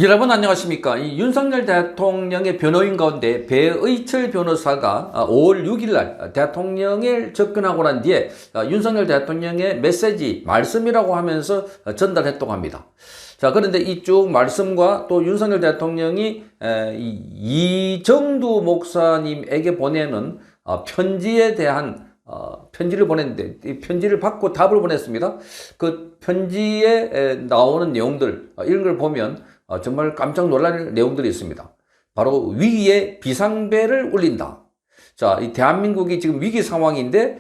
여러분 안녕하십니까? 이 윤석열 대통령의 변호인 가운데 배의철 변호사가 5월 6일 날 대통령에 접근하고 난 뒤에 윤석열 대통령의 메시지, 말씀이라고 하면서 전달했다고 합니다. 자, 그런데 이쪽 말씀과 또 윤석열 대통령이 이정두 목사님에게 보내는 편지에 대한 편지를 보냈는데, 이 편지를 받고 답을 보냈습니다. 그 편지에 나오는 내용들, 이런 걸 보면 정말 깜짝 놀랄 내용들이 있습니다. 바로 위기에 비상벨을 울린다. 자, 이 대한민국이 지금 위기 상황인데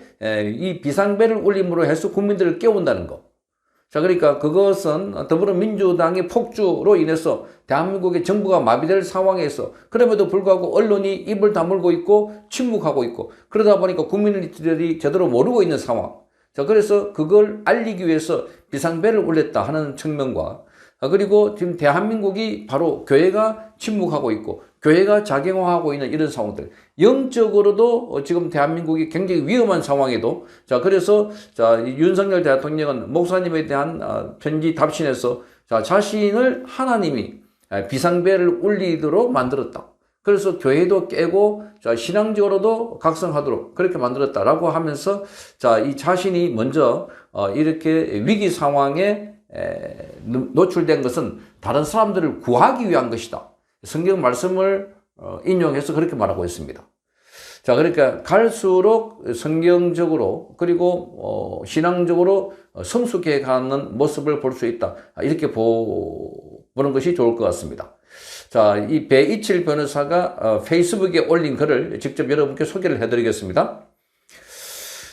이 비상벨을 울림으로 해서 국민들을 깨운다는 거. 자, 그러니까 그것은 더불어민주당의 폭주로 인해서 대한민국의 정부가 마비될 상황에서, 그럼에도 불구하고 언론이 입을 다물고 있고 침묵하고 있고, 그러다 보니까 국민들이 제대로 모르고 있는 상황. 자, 그래서 그걸 알리기 위해서 비상벨을 울렸다 하는 측면과, 그리고 지금 대한민국이 바로 교회가 침묵하고 있고 교회가 작용하고 있는 이런 상황들, 영적으로도 지금 대한민국이 굉장히 위험한 상황에도, 자, 그래서 윤석열 대통령은 목사님에 대한 편지 답신에서 자신을 하나님이 비상벨을 울리도록 만들었다. 그래서 교회도 깨고 신앙적으로도 각성하도록 그렇게 만들었다라고 하면서, 이 자신이 먼저 이렇게 위기 상황에 노출된 것은 다른 사람들을 구하기 위한 것이다. 성경 말씀을 인용해서 그렇게 말하고 있습니다. 자, 그러니까 갈수록 성경적으로 그리고 신앙적으로 성숙해 가는 모습을 볼 수 있다. 이렇게 보는 것이 좋을 것 같습니다. 자, 이 배이칠 변호사가 페이스북에 올린 글을 직접 여러분께 소개를 해드리겠습니다.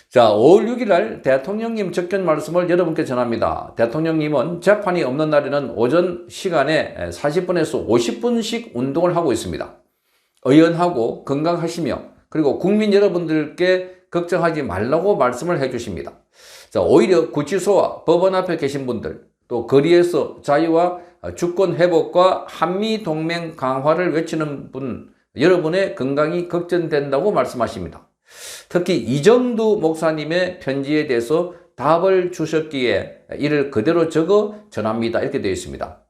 자, 5월 6일 날 대통령님 접견 말씀을 여러분께 전합니다. 대통령님은 재판이 없는 날에는 오전 시간에 40분에서 50분씩 운동을 하고 있습니다. 의연하고 건강하시며 그리고 국민 여러분들께 걱정하지 말라고 말씀을 해주십니다. 자, 오히려 구치소와 법원 앞에 계신 분들, 또 거리에서 자유와 주권 회복과 한미동맹 강화를 외치는 분, 여러분의 건강이 걱정된다고 말씀하십니다. 특히 이정두 목사님의 편지에 대해서 답을 주셨기에 이를 그대로 적어 전합니다. 이렇게 되어 있습니다.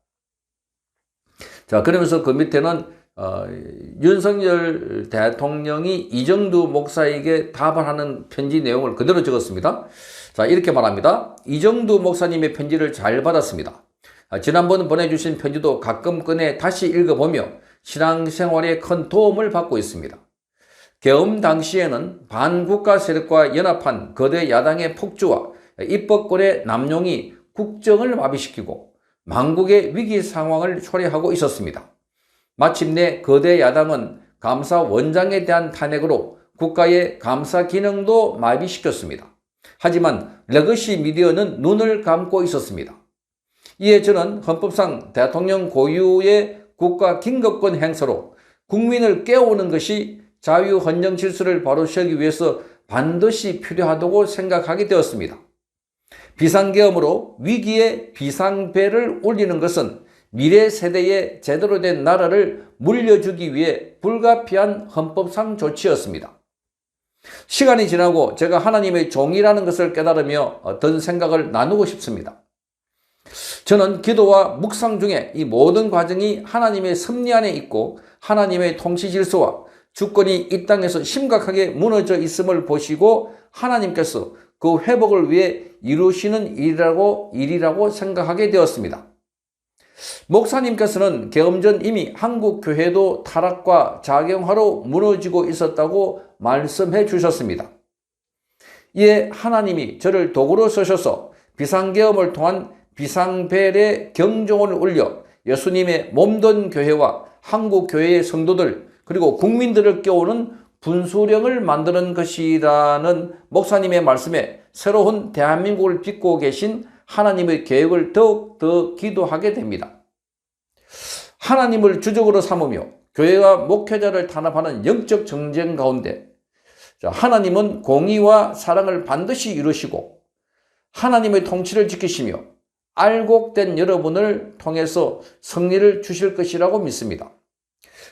자, 그러면서 그 밑에는 윤석열 대통령이 이정두 목사에게 답을 하는 편지 내용을 그대로 적었습니다. 자, 이렇게 말합니다. 이정두 목사님의 편지를 잘 받았습니다. 지난번 보내주신 편지도 가끔 꺼내 다시 읽어보며 신앙생활에 큰 도움을 받고 있습니다. 계엄 당시에는 반국가 세력과 연합한 거대 야당의 폭주와 입법권의 남용이 국정을 마비시키고 망국의 위기 상황을 초래하고 있었습니다. 마침내 거대 야당은 감사원장에 대한 탄핵으로 국가의 감사 기능도 마비시켰습니다. 하지만 레거시 미디어는 눈을 감고 있었습니다. 이에 저는 헌법상 대통령 고유의 국가 긴급권 행사로 국민을 깨우는 것이 자유 헌정 질서를 바로 세우기 위해서 반드시 필요하다고 생각하게 되었습니다. 비상계엄으로 위기에 비상벨을 울리는 것은 미래 세대에 제대로 된 나라를 물려주기 위해 불가피한 헌법상 조치였습니다. 시간이 지나고 제가 하나님의 종이라는 것을 깨달으며 든 생각을 나누고 싶습니다. 저는 기도와 묵상 중에 이 모든 과정이 하나님의 섭리 안에 있고 하나님의 통치 질서와 주권이 이 땅에서 심각하게 무너져 있음을 보시고 하나님께서 그 회복을 위해 이루시는 일이라고 생각하게 되었습니다. 목사님께서는 계엄 전 이미 한국 교회도 타락과 작용하로 무너지고 있었다고 말씀해 주셨습니다. 이에 하나님이 저를 도구로 쓰셔서 비상계엄을 통한 비상벨의 경종을 울려 예수님의 몸된 교회와 한국 교회의 성도들 그리고 국민들을 깨우는 분수령을 만드는 것이라는 목사님의 말씀에 새로운 대한민국을 빚고 계신 하나님의 계획을 더욱 더 기도하게 됩니다. 하나님을 주적으로 삼으며 교회와 목회자를 탄압하는 영적 정쟁 가운데 하나님은 공의와 사랑을 반드시 이루시고 하나님의 통치를 지키시며 알곡된 여러분을 통해서 승리를 주실 것이라고 믿습니다.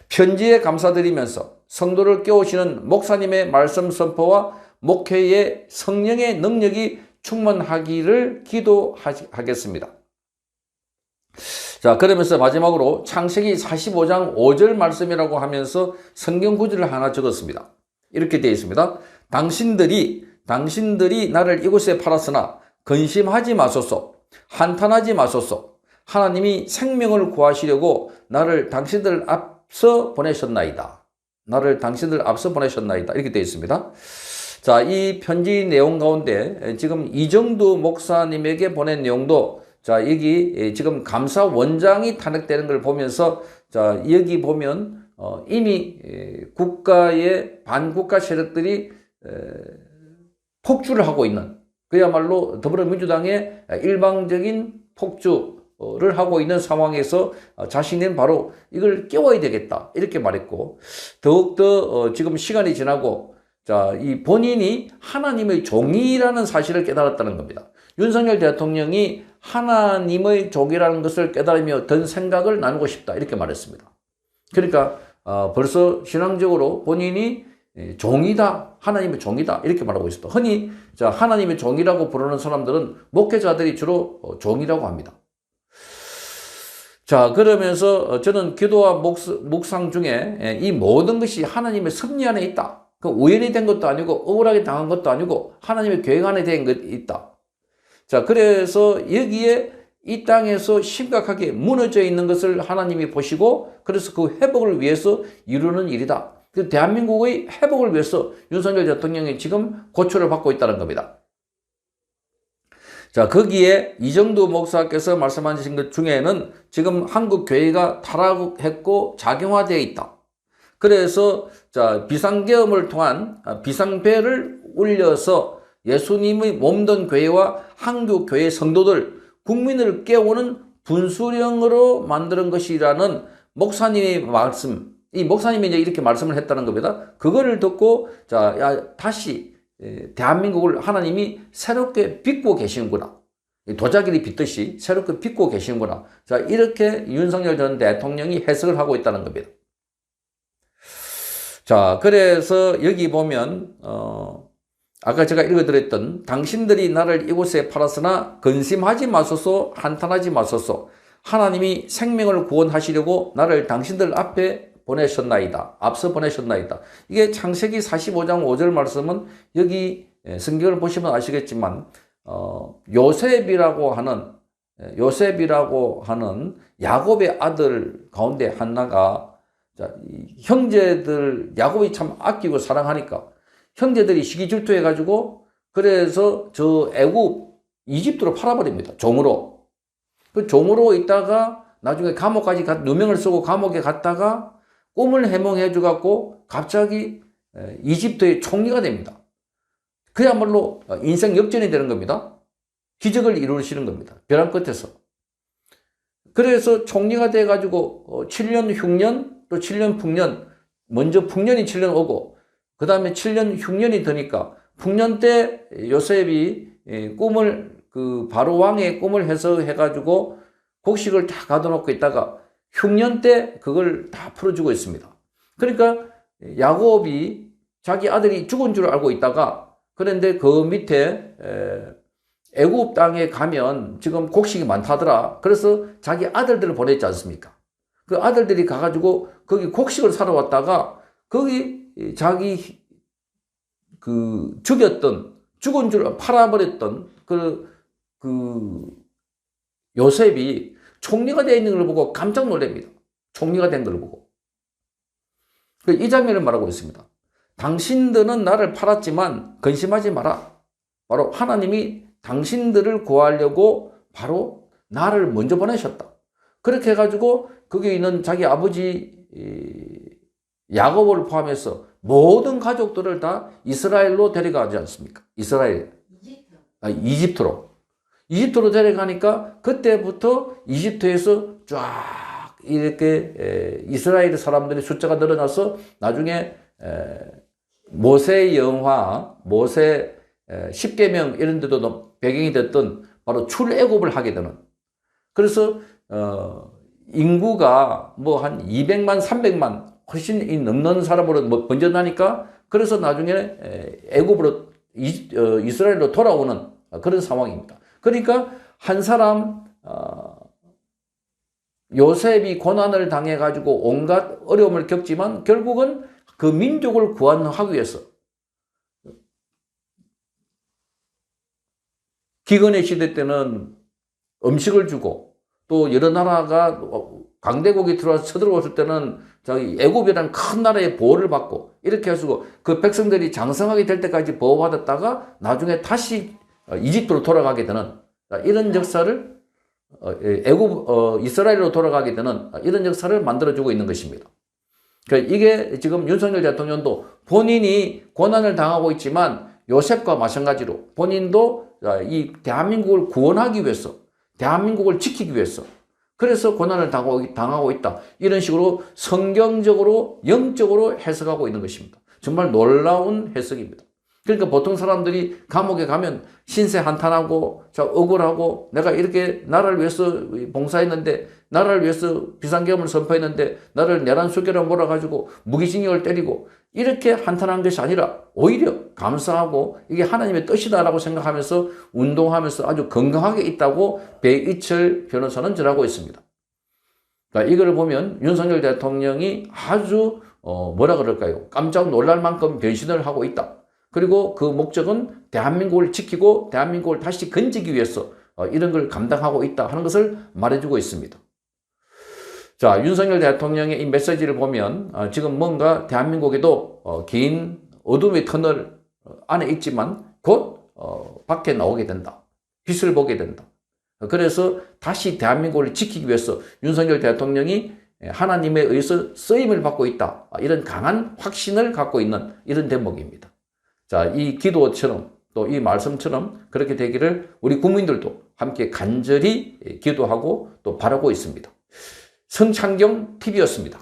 편지에 감사드리면서 성도를 깨우시는 목사님의 말씀 선포와 목회의 성령의 능력이 충만하기를 기도하겠습니다. 자, 그러면서 마지막으로 창세기 45장 5절 말씀이라고 하면서 성경 구절을 하나 적었습니다. 이렇게 되어 있습니다. 당신들이 나를 이곳에 팔았으나 근심하지 마소서, 한탄하지 마소서. 하나님이 생명을 구하시려고 나를 당신들 앞서 보내셨나이다. 나를 당신들 앞서 보내셨나이다. 이렇게 되어 있습니다. 자, 이 편지 내용 가운데 지금 이정두 목사님에게 보낸 내용도, 자, 여기 지금 감사 원장이 탄핵되는 걸 보면서, 자, 여기 보면 이미 국가의 반국가 세력들이 폭주를 하고 있는, 그야말로 더불어민주당의 일방적인 폭주를 하고 있는 상황에서 자신은 바로 이걸 깨워야 되겠다, 이렇게 말했고, 더욱더 지금 시간이 지나고, 자, 이 본인이 하나님의 종이라는 사실을 깨달았다는 겁니다. 윤석열 대통령이 하나님의 종이라는 것을 깨달으며 든 생각을 나누고 싶다, 이렇게 말했습니다. 그러니까 벌써 신앙적으로 본인이 종이다, 하나님의 종이다, 이렇게 말하고 있습니다. 흔히 자, 하나님의 종이라고 부르는 사람들은 목회자들이 주로 종이라고 합니다. 자, 그러면서 저는 기도와 묵상 중에 이 모든 것이 하나님의 섭리 안에 있다. 그 우연히 된 것도 아니고 억울하게 당한 것도 아니고 하나님의 계획 안에 된 것이 있다. 자, 그래서 여기에 이 땅에서 심각하게 무너져 있는 것을 하나님이 보시고, 그래서 그 회복을 위해서 이루는 일이다. 그 대한민국의 회복을 위해서 윤석열 대통령이 지금 고초를 받고 있다는 겁니다. 자, 거기에 이정두 목사께서 말씀하신 것 중에는 지금 한국 교회가 타락했고 작용화되어 있다. 그래서 자, 비상계엄을 통한 비상배를 울려서 예수님의 몸된 교회와 한국 교회 성도들, 국민을 깨우는 분수령으로 만드는 것이라는 목사님의 말씀, 이 목사님이 이제 이렇게 말씀을 했다는 겁니다. 그거를 듣고, 자, 다시 대한민국을 하나님이 새롭게 빚고 계시는구나. 도자기를 빚듯이 새롭게 빚고 계시는구나. 자, 이렇게 윤석열 전 대통령이 해석을 하고 있다는 겁니다. 자, 그래서 여기 보면 아까 제가 읽어드렸던 당신들이 나를 이곳에 팔았으나 근심하지 마소서, 한탄하지 마소서. 하나님이 생명을 구원하시려고 나를 당신들 앞에 보내셨나이다. 앞서 보내셨나이다. 이게 창세기 45장 5절 말씀은 여기 성경을 보시면 아시겠지만 요셉이라고 하는 야곱의 아들 가운데 하나가, 자, 형제들, 야곱이 참 아끼고 사랑하니까 형제들이 시기 질투해가지고, 그래서 저 애굽, 이집트로 팔아버립니다. 종으로. 그 종으로 있다가 나중에 감옥까지 누명을 쓰고 감옥에 갔다가 꿈을 해몽해줘갖고 갑자기 이집트의 총리가 됩니다. 그야말로 인생 역전이 되는 겁니다. 기적을 이루시는 겁니다. 벼랑 끝에서. 그래서 총리가 돼가지고 7년 흉년, 또 7년 풍년, 먼저 풍년이 7년 오고, 그 다음에 7년 흉년이 되니까 풍년 때 요셉이 꿈을, 바로 왕의 꿈을 해석해가지고 곡식을 다 가둬놓고 있다가 흉년 때 그걸 다 풀어주고 있습니다. 그러니까 야곱이 자기 아들이 죽은 줄 알고 있다가, 그런데 그 밑에 애굽 땅에 가면 지금 곡식이 많다더라. 그래서 자기 아들들을 보냈지 않습니까? 그 아들들이 가가지고 거기 곡식을 사러 왔다가 거기 자기 죽은 줄 팔아버렸던 요셉이 총리가 되어 있는 걸 보고 깜짝 놀랍니다. 총리가 된 걸 보고. 이 장면을 말하고 있습니다. 당신들은 나를 팔았지만 근심하지 마라. 바로 하나님이 당신들을 구하려고 바로 나를 먼저 보내셨다. 그렇게 해가지고 거기 있는 자기 아버지 야곱을 포함해서 모든 가족들을 다 이스라엘로 데려가지 않습니까? 이집트로 데려가니까 그때부터 이집트에서 쫙 이렇게 이스라엘 사람들의 숫자가 늘어나서 나중에 모세 영화, 모세 10계명 이런 데도 배경이 됐던 바로 출애굽을 하게 되는. 그래서 인구가 뭐 한 200만, 300만 훨씬 넘는 사람으로 번져나니까, 그래서 나중에 애굽으로 이스라엘로 돌아오는 그런 상황입니다. 그러니까 한 사람 요셉이 고난을 당해가지고 온갖 어려움을 겪지만 결국은 그 민족을 구원하기 위해서 기근의 시대 때는 음식을 주고 또 여러 나라가 강대국이 들어와서 쳐들어왔을 때는 애굽이라는 큰 나라의 보호를 받고 이렇게 해서 그 백성들이 장성하게 될 때까지 보호받았다가 나중에 다시 이집트로 돌아가게 되는 이런 역사를 이스라엘로 돌아가게 되는 이런 역사를 만들어주고 있는 것입니다. 그러니까 이게 지금 윤석열 대통령도 본인이 고난을 당하고 있지만 요셉과 마찬가지로 본인도 이 대한민국을 구원하기 위해서 대한민국을 지키기 위해서 그래서 고난을 당하고 있다. 이런 식으로 성경적으로 영적으로 해석하고 있는 것입니다. 정말 놀라운 해석입니다. 그러니까 보통 사람들이 감옥에 가면 신세 한탄하고 억울하고 내가 이렇게 나라를 위해서 봉사했는데 나라를 위해서 비상계엄을 선포했는데 나를 내란 수개로 몰아가지고 무기징역을 때리고 이렇게 한탄한 것이 아니라 오히려 감사하고 이게 하나님의 뜻이다라고 생각하면서 운동하면서 아주 건강하게 있다고 배이철 변호사는 전하고 있습니다. 그러니까 이걸 보면 윤석열 대통령이 아주 뭐라 그럴까요? 깜짝 놀랄 만큼 변신을 하고 있다. 그리고 그 목적은 대한민국을 지키고 대한민국을 다시 건지기 위해서 이런 걸 감당하고 있다 하는 것을 말해주고 있습니다. 자, 윤석열 대통령의 이 메시지를 보면 지금 뭔가 대한민국에도 긴 어둠의 터널 안에 있지만 곧 밖에 나오게 된다. 빛을 보게 된다. 그래서 다시 대한민국을 지키기 위해서 윤석열 대통령이 하나님에 의해서 쓰임을 받고 있다. 이런 강한 확신을 갖고 있는 이런 대목입니다. 자, 이 기도처럼 또 이 말씀처럼 그렇게 되기를 우리 국민들도 함께 간절히 기도하고 또 바라고 있습니다. 성창경 TV였습니다.